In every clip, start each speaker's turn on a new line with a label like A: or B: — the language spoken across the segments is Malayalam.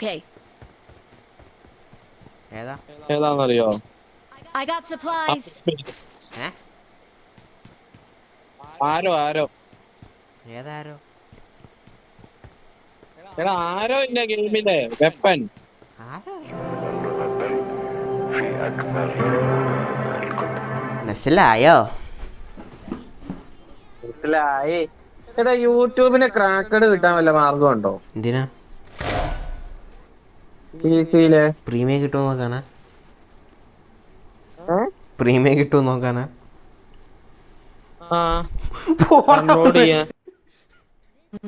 A: Okay.
B: ഏതാ
C: ഏതാണെന്നറിയോ?
A: I got supplies.
B: ഏ
C: ആരോ ആരോ
B: ഏതാരോ
C: എടാ ആരോ ഇല്ല ഗെയിമിലെ വെപ്പൻ.
B: ആരോ മനസ്സിലായോ?
C: മനസ്സിലായി. എടാ യൂട്യൂബിന് ക്രാക്കഡ് കിട്ടാൻ വല്ല മാർഗമുണ്ടോ?
B: എന്തിനാ?
C: PC-യില്
B: പ്രീമിയം കിട്ടുമോ നോക്കാനാ? പ്രീമിയം കിട്ടുമോ നോക്കാനാ?
C: ഡൗൺലോഡ് ചെയ്യാൻ.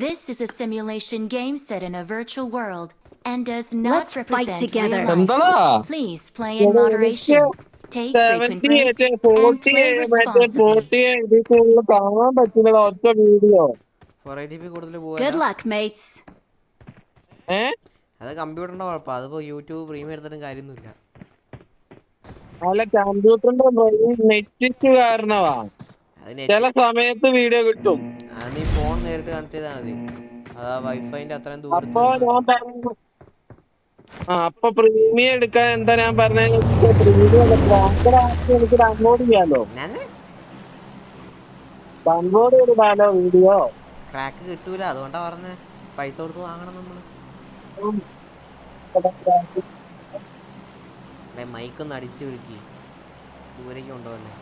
A: This is a simulation game set in a virtual world and does not represent
D: together.
A: real life.
C: എന്താടാ
A: Please play in moderation. Take frequent breaks and play responsibly.
C: ഇതിൽ കൂടുതൽ കാണാൻ പറ്റില്ല ഒറ്റ വീഡിയോ.
B: 480p കൂടുതൽ
D: Good
B: പോകാനാ?
D: luck, mates.
B: അത് കമ്പ്യൂട്ടറിന്റെ കുഴപ്പമാണ്. അതിപ്പോ യൂട്യൂബ് പ്രീമിയം എടുത്തിട്ടും കാര്യമൊന്നുമില്ല.
C: അല്ല കമ്പ്യൂട്ടറിന്റെ നെറ്റ് കാരണമാ.
B: അത്
C: ചില സമയത്ത് വീഡിയോ കിട്ടും.
B: നീ ഫോൺ നേരിട്ട് കണക്ട് ചെയ്താൽ മതി. അതാ വൈഫൈന്റെ അത്രയും
C: അപ്പൊ
B: ദൂരത്ത്.
C: ഞാൻ പറഞ്ഞു അപ്പൊ പ്രീമിയം എടുക്കാൻ എന്താ ഞാൻ പറഞ്ഞത്? പ്രീമിയം എനിക്ക് ഡൗൺലോഡ് ചെയ്യാലോ. Download ചെയ്തിടാലോ video.
B: ക്രാക്ക് കിട്ടൂല, അതുകൊണ്ടാ പറഞ്ഞേ പൈസ കൊടുത്ത് വാങ്ങണം നമ്മള്. മൈക്കൊന്ന് അടിച്ചു പിടിക്ക്, ദൂരേക്ക് കൊണ്ടുപോകല്ലേ.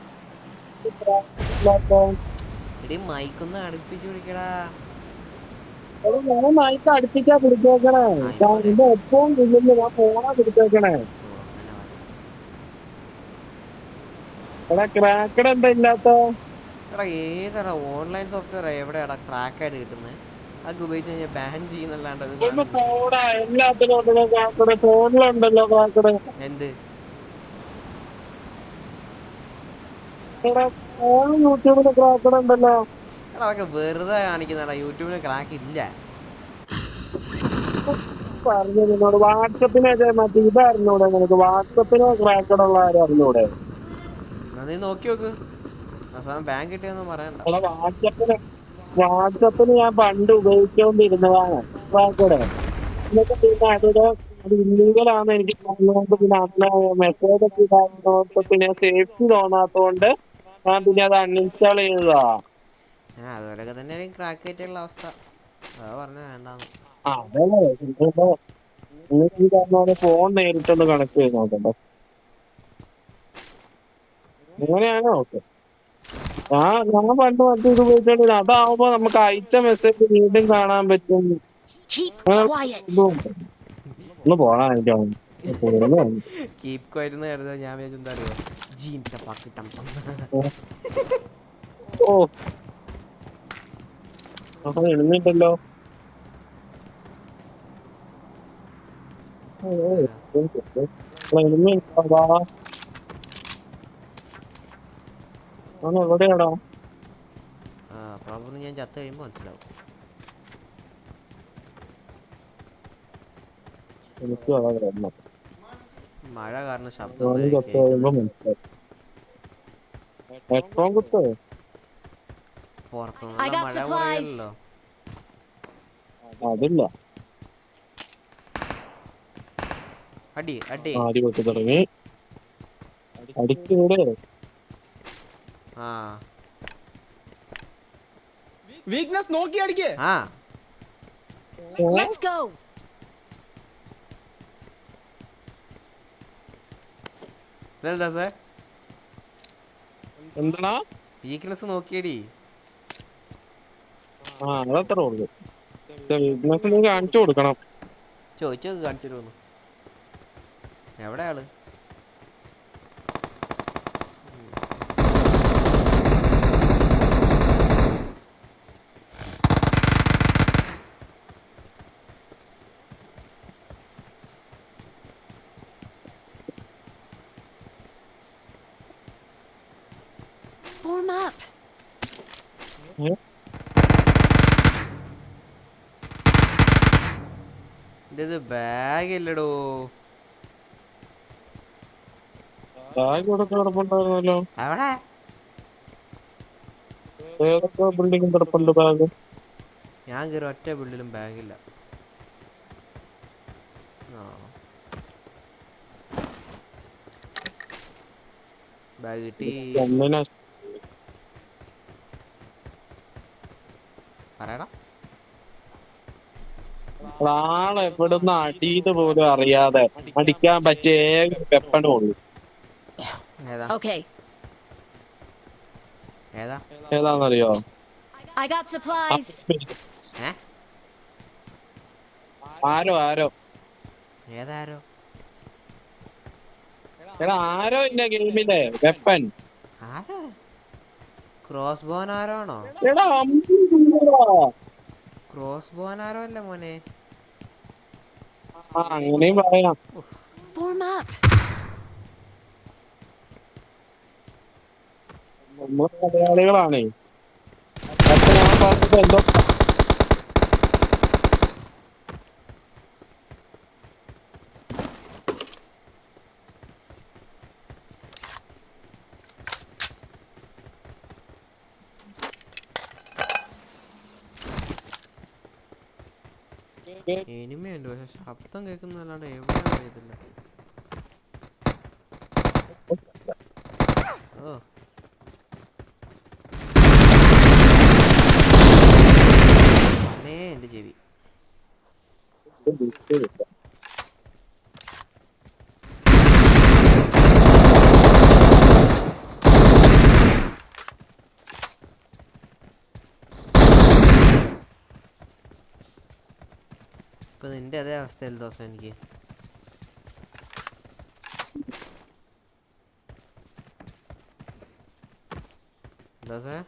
B: എടീ മൈക്കൊന്ന് അടുപ്പിച്ചു പിടിക്കടാ.
C: ഞാൻ മൈക്ക് അടുപ്പിച്ചാ പിടിച്ചേക്കണേ. എന്റെ എപ്പോഴും ഇല്ലെന്ന് ഞാൻ ഫോണാ പിടിച്ചേക്കണേ. എടാ ക്രാക്കഡ് എന്താ ഇല്ലാത്ത?
B: എടാ ഏതാടാ ഓൺലൈൻ സോഫ്റ്റ്വെയർ എവിടെയാടാ ക്രാക്കായിട്ട് കിട്ടുന്നത്? അതൊക്കെ ഉപയോഗിച്ച് കഴിഞ്ഞാൽ ബാൻ ചെയ്യുന്നല്ലാണ്ട്
C: എല്ലാത്തിലും ക്രാക്കഡ്. ഫോണിലുണ്ടല്ലോ ക്രാക്കഡ്.
B: എന്ത്
C: ഫോണും യൂട്യൂബില് ക്രാക്കഡ് ഉണ്ടല്ലോ.
B: എടാ അതൊക്കെ വെറുതെ കാണിക്കുന്നതാ, യൂട്യൂബിന് ക്രാക്ക് ഇല്ല.
C: പറഞ്ഞു നിന്നോട് വാട്സപ്പിനൊക്കെ മറ്റേ ഇതറിഞ്ഞൂടെ നിനക്ക്? വാട്സപ്പിന് ക്രാക്കഡ് ഉള്ള ആരും അറിഞ്ഞൂടെ?
B: നീ നോക്കി നോക്ക്, അവസാനം ബാങ്ക് കിട്ടിയൊന്നും പറയണ്ട.
C: വാട്സപ്പിന് ഞാൻ പണ്ട് ഉപയോഗിച്ചോണ്ടിരുന്നതാണ് ക്രാക്കഡ്. എന്നിട്ട് പിന്നെ അതിടെ അത് ഇല്ലീഗലാന്ന് എനിക്ക് തോന്നുന്നോണ്ട് പിന്നെ അന്ന് മെസ്സേജ് ഒക്കെ ഇടാവുന്നോണ്ട് പിന്നെ സേഫ്റ്റി തോന്നാത്തോണ്ട് ഞാൻ പിന്നെ അത് അൺഇൻസ്റ്റാൾ ചെയ്തതാ.
B: അതുപോലൊക്കെ തന്നെയാണ് ക്രാക്ക് ആയിട്ടുള്ള അവസ്ഥ. അതാ പറഞ്ഞ വേണ്ടാന്ന്.
C: അതേ ഫോൺ നേരിട്ടൊന്ന് കണക്ട് ചെയ്ത് നോക്കണ്ടോ? അങ്ങനെയാണോ? ഓക്കെ. ഞാൻ പണ്ട് മറ്റേ ഇത് ഉപയോഗിച്ചോണ്ടിരുന്ന അതാവുമ്പോ നമുക്ക് അയച്ച മെസ്സേജ് വീണ്ടും കാണാൻ പറ്റും. ഒന്ന് പോണാ എനിക്ക്
B: കീപ് ക്വയറ്റ് എന്ന് കരുതാ. ഞാൻ വിചാരിച്ചെന്താ അറിയോ, ജീൻസ് പാക്കിട്ടം.
C: ഓ അപ്പൊ എഴുന്നിട്ടല്ലോ. എവിടെയാടാ?
B: പ്രോബ്ലം ഞാൻ ചത്ത് കഴിയുമ്പോൾ മനസ്സിലാവും.
C: എനിക്ക്
B: മഴ കാരണം ശബ്ദം കേൾക്കുന്നത്. പുറത്തുനിന്നുള്ള മഴ കുറയല്ലോ.
C: അതില്ല.
B: അടി അടി
C: ആടി വെച്ച് തുടങ്ങി അടിക്കൂടെ.
B: ആ
E: വീക്ക്നെസ് നോക്കി അടിക്കേ.
B: ആ
D: Let's go.
C: എന്താ
B: വീക്ക്നെസ് നോക്കിയടി.
C: അതത്ര ഉള്ളു. വീക്ക്നെസ് നീ കാണിച്ചു കൊടുക്കണം.
B: ചോദിച്ചോ, കാണിച്ചു തരുമോ? എവിടെ ആള്?
D: Form up.
B: ഇത് ബാഗ് ഇല്ലടോ.
C: ബാഗ് കിടപ്പുണ്ടായിരുന്നല്ലോ.
B: എവിടെ?
C: ഏതൊക്കെ ബിൽഡിംഗ് കിടപ്പുണ്ട് ബാഗ്?
B: ഞാൻ കയറി ഒറ്റ ബിൽഡിലും ബാഗില്ല. ആ ബാഗ് കിട്ടി.
C: ഒന്നിനെ
B: പറയടാ.
C: ആളെ എവിടുന്ന് അടിയത് പോലും അറിയാതെ അടിക്കാൻ പറ്റിയ ഏക വെപ്പണേ ഉള്ളൂ.
B: ഏതാ
D: Okay.
B: ഏതാ?
C: ഏതാണെന്നറിയോ?
D: I got supplies.
B: ഏ
C: ആരോ
B: ഏതാരോ?
C: എടാ ആരോ ഇല്ല ഗെയിമിലെ വെപ്പൻ.
B: ആരോ? ക്രോസ് ബോൻ ആരോ ആണോ?
C: എടാ അമ്മ.
B: ക്രോസ് ബോൻ ആരോ അല്ലേ മോനെ?
C: ആ അങ്ങനെയും പറയാം.
D: Form up.
C: നമ്മൾ മലയാളികളാണേ. അപ്പൊ ഞാൻ പറഞ്ഞത് എന്തോ
B: എനിമയുണ്ട്, പക്ഷെ ശബ്ദം കേൾക്കുന്നല്ലാണ്ട് എവിടെ അറിയത്തില്ല. ഓ അമ്മേ എൻ്റെ ചെവി. ഇപ്പൊ നിന്റെ അതേ അവസ്ഥയിൽ ദിവസം എനിക്ക്. ദോസേ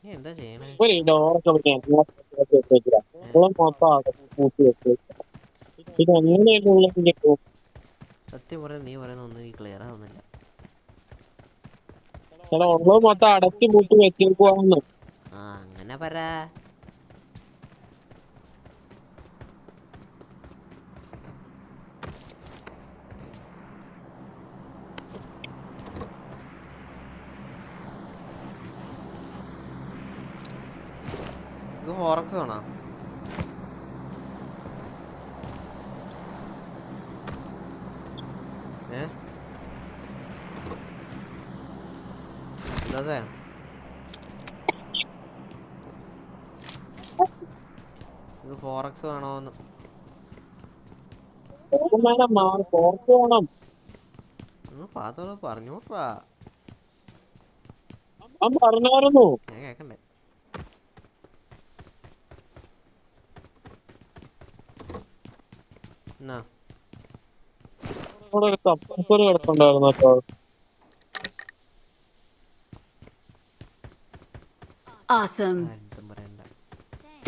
B: നീ എന്താ ചെയ്യണേ?
C: ഒരു ഡോറൊക്കെ മൊത്തം അടച്ച് പൂട്ടി വെച്ച് പിന്നെ എങ്ങനെയൊക്കെ ഉള്ളതിന്റെ
B: സത്യം പറയുന്നത് നീ പറയുന്ന ഒന്നും എനിക്ക് ക്ലിയർ ആവുന്നില്ല.
C: ചില ഉള്ളത് മൊത്തം അടച്ചു പൂട്ടി വെച്ചേക്കുവാന്ന്.
B: ആ അങ്ങനെ പറ. ഇത് ഹോറക്സ് ആണോ? എന്താ ഇത് ഫോറക്സ് വേണോന്ന്
C: പോണം.
B: പാത്തോട് പറഞ്ഞോട്ടാ.
C: ഞാൻ പറഞ്ഞായിരുന്നു.
B: ഞാൻ കേക്കണ്ടേ? എന്നാ
C: ഇവിടെ ഒരു സപ്പോർട്ടർ കിടപ്പുണ്ടായിരുന്നു കേട്ടോ.
D: Awesome.
B: ആരും പറയണ്ട.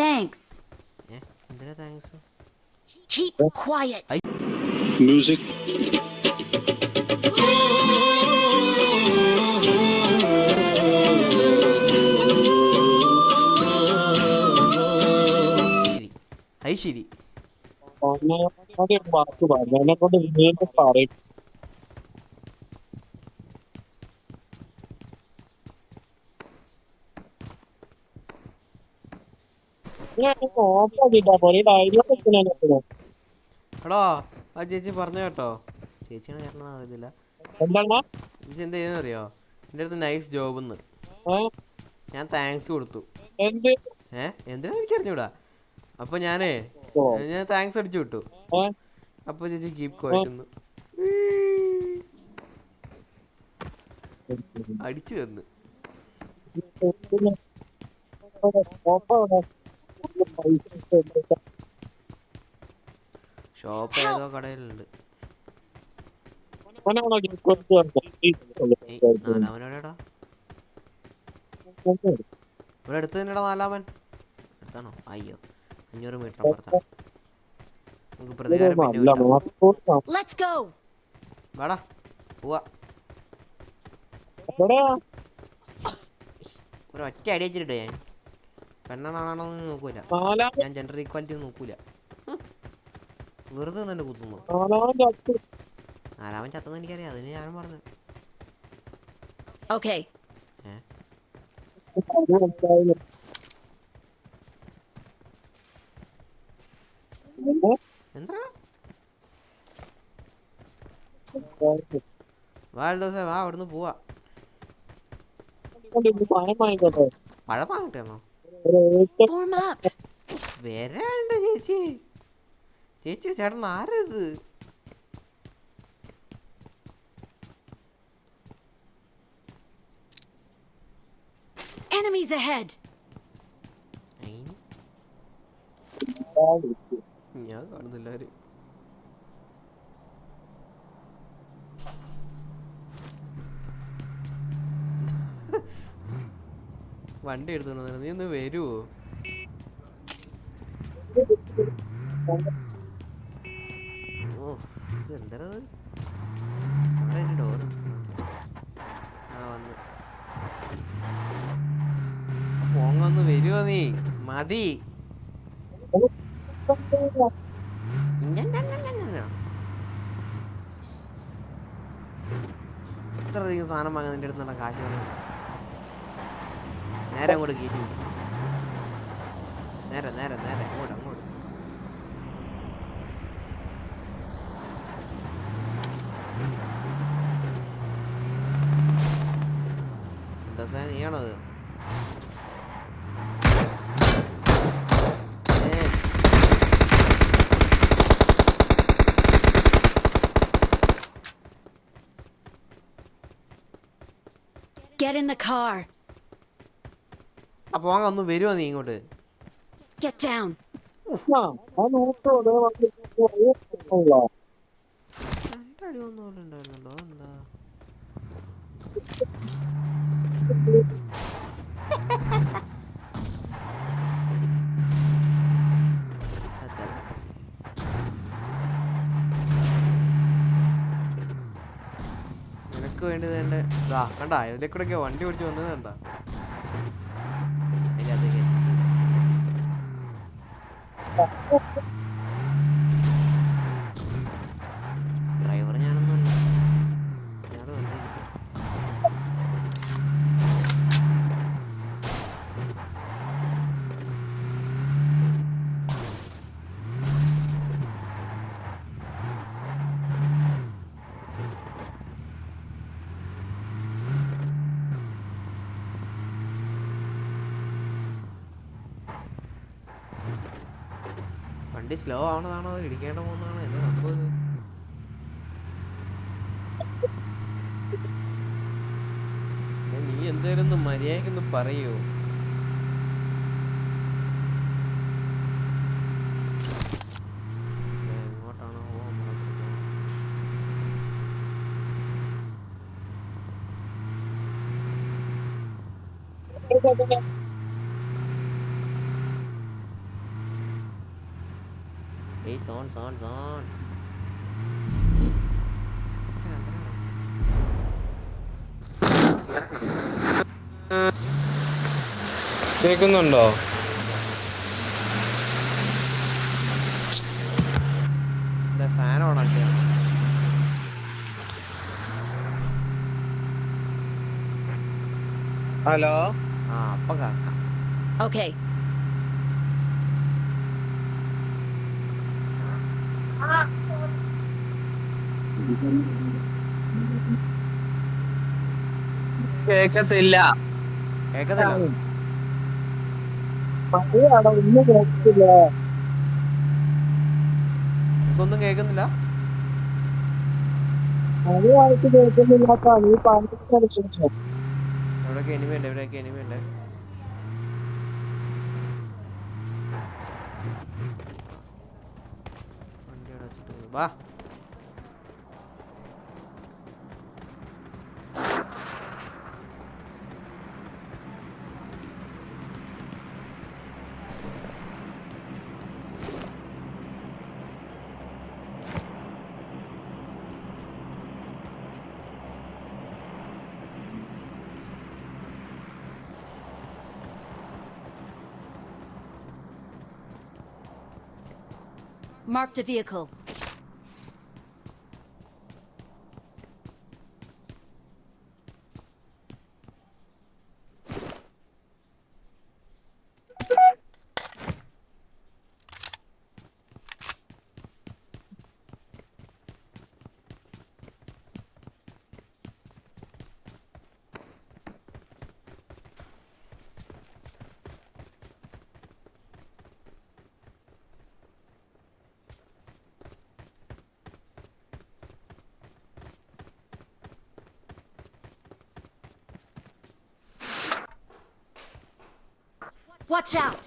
D: Thanks.
B: എന്തിനാ താങ്ക്സ്?
D: Keep quiet.
F: Music.
B: ശരി
C: വാക്ക് പറഞ്ഞു എന്നെ കൊണ്ട് വീണ്ടും പറയും.
B: എടോ ആ ചേച്ചി പറഞ്ഞു കേട്ടോ. ചേച്ചിയാണ് കാരണം അറിയത്തില്ല.
C: എന്താണ്
B: ചേച്ചി എന്താ ചെയ്യുന്ന അറിയോ? എൻ്റെ അടുത്ത് നൈസ് ജോബ് എന്ന് ഞാൻ താങ്ക്സ് കൊടുത്തു. എന്തിനാ എനിക്ക് അറിഞ്ഞൂടാ. അപ്പൊ ഞാൻ താങ്ക്സ് അടിച്ചു വിട്ടു. അപ്പൊ ചേച്ചി കീപ് ക്വയറ്റ് അടിച്ചു തന്നു. ഷോപ്പ് ഏതോ കടയിലുണ്ട്. നാലാമനോടാ ഇവിടെ അടുത്ത് തന്നെടാ. നാലാമൻ അടുത്താണോ? അയ്യോ 500 മീറ്റർ അപ്പുറത്താണ്. നമുക്ക് പ്രതികാരം പിന്നെ വാടാ പോവാ. ഒരു ഒറ്റ അടി വെച്ചിട്ട് ഞാൻ പെണ്ണാണാണോന്ന് നോക്കൂല. ഞാൻ ജെൻഡർ ഈക്വാലിറ്റി നോക്കൂല. വെറുതെ തന്നെ കുത്തുന്നു. നാലാമൻ ചത്തെന്ന് എനിക്കറിയാം. അതിന് ഞാനും പറഞ്ഞു. എന്താ വാ ദിവസം വാ അവിടുന്ന് പോവാ. പഴം വാങ്ങിട്ടേന്നോ?
D: Form up.
B: വരാണ്ട ചേച്ചി. ചേച്ചി ചേട്ടൻ ആരത്?
D: Enemies ahead.
B: ഞാൻ കാണുന്നില്ല ആര്. വണ്ടി എടുത്തോണ്ട് നീ ഒന്ന് വരുവോ? ഓ ഇതെന്താ ഡോറ്? ആ വന്ന് പോങ്ങൊന്ന് വരുവോ നീ? മതി. ഇത്രയധികം സാധനം വാങ്ങാൻ നിന്റെ അടുത്ത് കാശ് വേണം. നേരെ അങ്ങോട്ട് കയറ്റി നേരെ നേരെ നേരെ അങ്ങോട്ട് അങ്ങോട്ട്. എന്താ സാധനം നീയാണത്?
D: Get in the car.
B: അപ്പൊ അങ്ങ് ഒന്ന് വരുമോ നീ ഇങ്ങോട്ട്?
D: Get down.
B: രണ്ടടി ഒന്നും ഉണ്ടായിരുന്നല്ലോ. എന്താ നിനക്ക് വേണ്ടി തന്നെ കണ്ടാ ഇതിലെ കൂടെ വണ്ടി ഓടിച്ച് വന്നത് കണ്ടാ? ഡ്രൈവർ ഞാനൊന്നുമല്ല. ഞാനോട് വെറുതെ വണ്ടി സ്ലോ ആവണതാണോ ഇടിക്കേണ്ട പോകുന്നതാണോ എന്താ സംഭവം? നീ എന്തായാലും മര്യാദക്കൊന്ന് പറയോ? എങ്ങോട്ടാണോ സോൺ സോൺ സോൺ.
C: കേൾക്കുന്നുണ്ടോ?
B: ഫാൻ ഓണാക്കിയാണ്.
C: ഹലോ.
B: ആ അപ്പം കേൾക്കാം.
D: Okay.
C: കേക്കത്തില്ല.
B: കേക്കത്തില്ല.
C: ഒന്നും കേൾക്കത്തില്ല.
B: എനിക്കൊന്നും കേൾക്കുന്നില്ല.
C: മഴയായിട്ട് കേൾക്കുന്നില്ലാത്ത നീ പറഞ്ഞു.
B: എവിടെയൊക്കെ എനിമയുണ്ട്? എവിടെയൊക്കെ എനിമയുണ്ട്? വണ്ടി അവിടെ വെച്ചിട്ട് വാ.
D: Marked a vehicle. Watch out!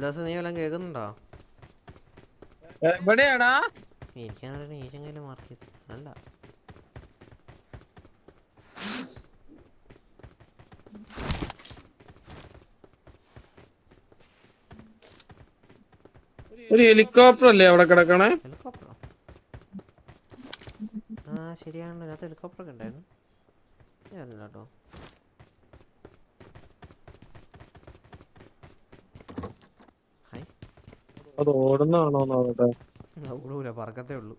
B: ദിവസം നീ വല്ലതും കേൾക്കുന്നുണ്ടോ?
C: എവിടെയാടാ?
B: എനിക്കാണെങ്കിൽ ഏഷ്യൻ കയ്യിൽ മാർക്ക് ചെയ്ത് അല്ല.
C: ഒരു ഹെലികോപ്റ്റർ അല്ലേ അവിടെ കിടക്കണേ?
B: ഹെലികോപ്റ്ററോ? ആ ശരിയാണല്ലോ, അതിനകത്ത് ഹെലികോപ്റ്റർ ഒക്കെ ഉണ്ടായിരുന്നു. ഞാനല്ല കേട്ടോ.
C: അത് ഓടുന്നതാണോ നോക്കട്ടെ.
B: ഓടൂല, പറക്കത്തേ ഉള്ളൂ.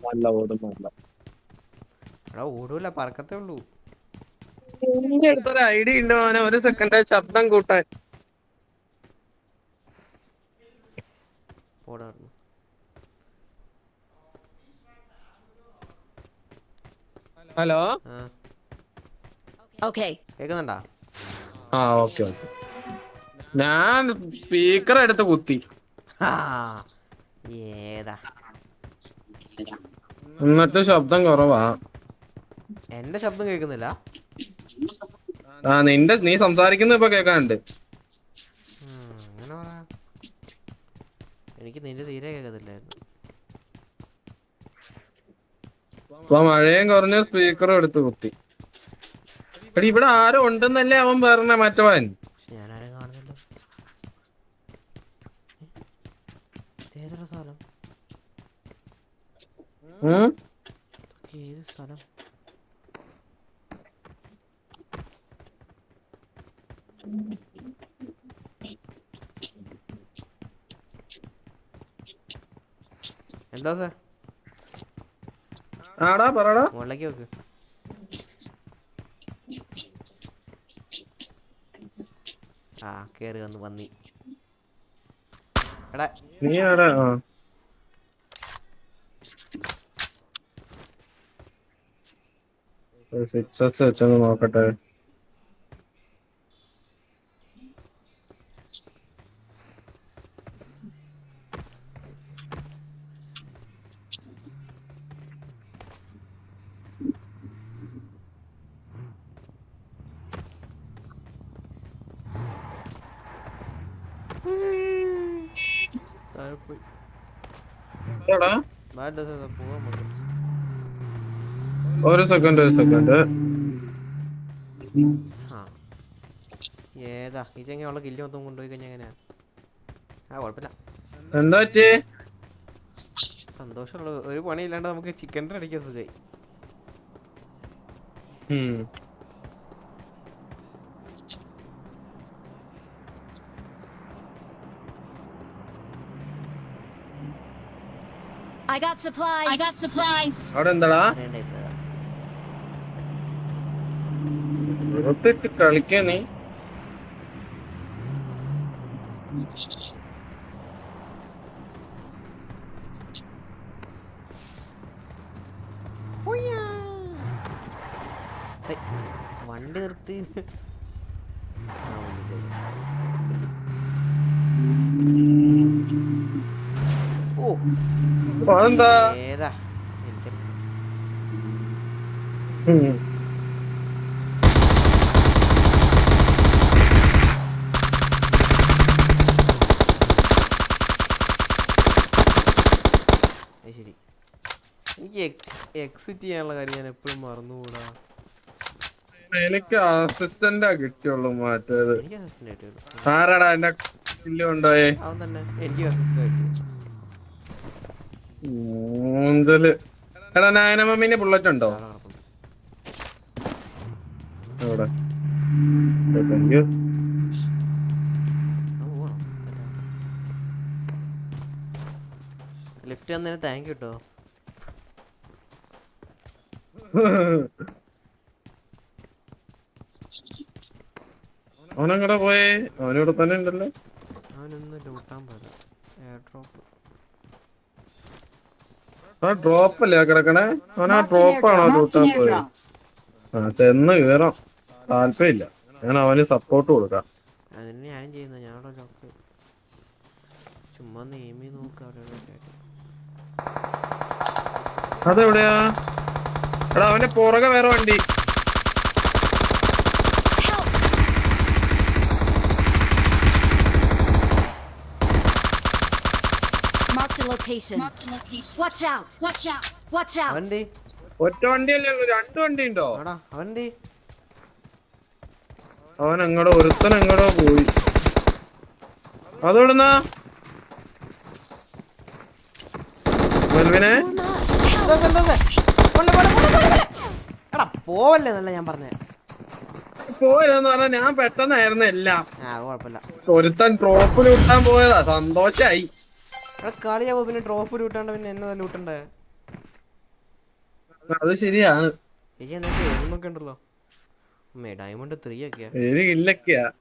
C: നല്ല ഓടുന്നല്ല.
B: എടാ ഓടൂല, പറക്കത്തേ ഉള്ളൂ.
C: എന്റെ അടുത്തൊരു ഐഡിയ ഉണ്ട് മോനെ, ഒരു സെക്കൻഡ് ശബ്ദം കൂട്ടാൻ.
B: ഓടാറുണ്ട്.
C: ഹലോ.
D: Okay.
B: കേൾക്കുന്നുണ്ടാ?
C: ആ ഓക്കെ ഓക്കെ. ഞാൻ സ്പീക്കർ എടുത്ത് കുത്തി.
B: ഏതാ?
C: എന്നിട്ട് ശബ്ദം കുറവാ.
B: എന്റെ ശബ്ദം കേൾക്കുന്നില്ല?
C: ആ നീ സംസാരിക്കുന്ന ഇപ്പൊ കേൾക്കാനുണ്ട്.
B: അങ്ങനെ പറ. എനിക്ക് നിന്റെ തീരെ കേൾക്കത്തില്ലായിരുന്നു.
C: ഇപ്പൊ മഴയും കുറഞ്ഞ സ്പീക്കറും എടുത്ത് കുത്തി. എടി ഇവിടെ ആരും ഉണ്ടെന്നല്ലേ അവൻ പറഞ്ഞ മറ്റവൻ.
B: പക്ഷെ ഞാനാരും കാണുന്നില്ല. ഏതൊരു സ്ഥലം? ഏത് സ്ഥലം? എന്താ സാർ?
C: ആടാ പറടാ.
B: മുകളിലേക്ക് വെക്ക്. ആ കേറി വന്ന് പന്നി. എടാ
C: നീ ആടാ. സിക്സസ് വെച്ചൊന്ന് നോക്കട്ടെ.
B: താഴെ പോയി. പോവാൻ
C: ഒരു സെക്കൻഡ്.
B: ആ ഏതാ ഇതെങ്ങനെയുള്ള കില്ല് മൊത്തം കൊണ്ടുപോയി കഴിഞ്ഞാൽ എങ്ങനെയാ? ആ കുഴപ്പമില്ല.
C: എന്താ പറ്റി?
B: സന്തോഷമുള്ള ഒരു പണിയില്ലാണ്ട് നമുക്ക് ചിക്കൻ അടിക്കാൻ സുഖമായി.
D: I got supplies.
C: അവിടെ എന്താടാ പുറത്തിട്ട് കളിക്കാ നീ?
B: വണ്ടി നിർത്തി. ഓ
C: അതെന്താ?
B: ഏതാ എനിക്കറിയാം. ശരി, എനിക്ക് എക്സിറ്റ് ചെയ്യാനുള്ള കാര്യം ഞാൻ എപ്പോഴും മറന്നുകൂടാ.
C: എനിക്ക് അസിസ്റ്റന്റാ കിട്ടിയുള്ളൂ. മാറ്റേത്
B: എനിക്ക് അസിസ്റ്റന്റ് ആയിട്ട്
C: ആരാടാ എന്റെ കില്ല് കൊണ്ടോയേ?
B: അവൻ തന്നെ. എനിക്ക് അസിസ്റ്റന്റ് ആയിട്ട്
C: എടാ നായനമ്മീന്റെ ബുള്ളറ്റ് ഉണ്ടോ അവിടെ?
B: ലിഫ്റ്റ് വന്നതിന് താങ്ക് യു കേട്ടോ.
C: അവനെങ്ങടെ പോയേ? അവനിവിടെ തന്നെ ഉണ്ടല്ലോ.
B: അവനൊന്ന് ലൂട്ടാൻ പോലെ എയർ ഡ്രോപ്പ്.
C: ആ ഡ്രോപ്പ് അല്ലേ കിടക്കണേ? അവൻ ആ ഡ്രോപ്പാണോ ലൂട്ടാൻ പോയത്? ആ ചെന്ന് കേറാം. താല്പര്യമില്ല. ഞാൻ അവന് സപ്പോർട്ട് കൊടുക്കാം.
B: അതിന് ഞാനും ചെയ്യുന്നു. ഞാനവിടെ ലോക്ക് ചുമ്മാ നെയ്മി നോക്ക് അവിടെ.
C: അതെവിടെയാ? എടാ അവന്റെ പുറകെ വേറെ വണ്ടി.
D: Marked a location. Watch out. Watch out.
B: Avanti
C: ഒറ്റ വണ്ടിയല്ലേ ഉള്ളൂ, 2 വണ്ടി ഉണ്ടോ?
B: ആടാ അവന്തി
C: അവൻ എങ്ങടോ, ഒരുത്തൻ എങ്ങടോ പോയി. അതെവിടുന്നാ? മെൽവിനെ
B: എടാ പോവല്ലേ എന്നല്ല ഞാൻ പറഞ്ഞേ.
C: പോയെന്ന് പറഞ്ഞാ ഞാൻ പെട്ടെന്നായിരുന്നു എല്ലാം.
B: അത് കുഴപ്പമില്ല.
C: ഒരുത്തൻ ട്രോപ്പിൽ വിട്ടാൻ പോയതാ, സന്തോഷായി.
B: എടാ കളിയാവോ പിന്നെ ട്രോഫി ലൂട്ടാണ്ട് പിന്നെ എന്നെ ലൂട്ടണ്ടേ?
C: അത് ശരിയാണ്.
B: എനിക്ക് എന്നൊക്കെ എഴുതുന്നൊക്കെ ഉണ്ടല്ലോ. ഡയമണ്ട് 3 ഒക്കെയാ.
C: എനിക്കില്ലൊക്കെയാ.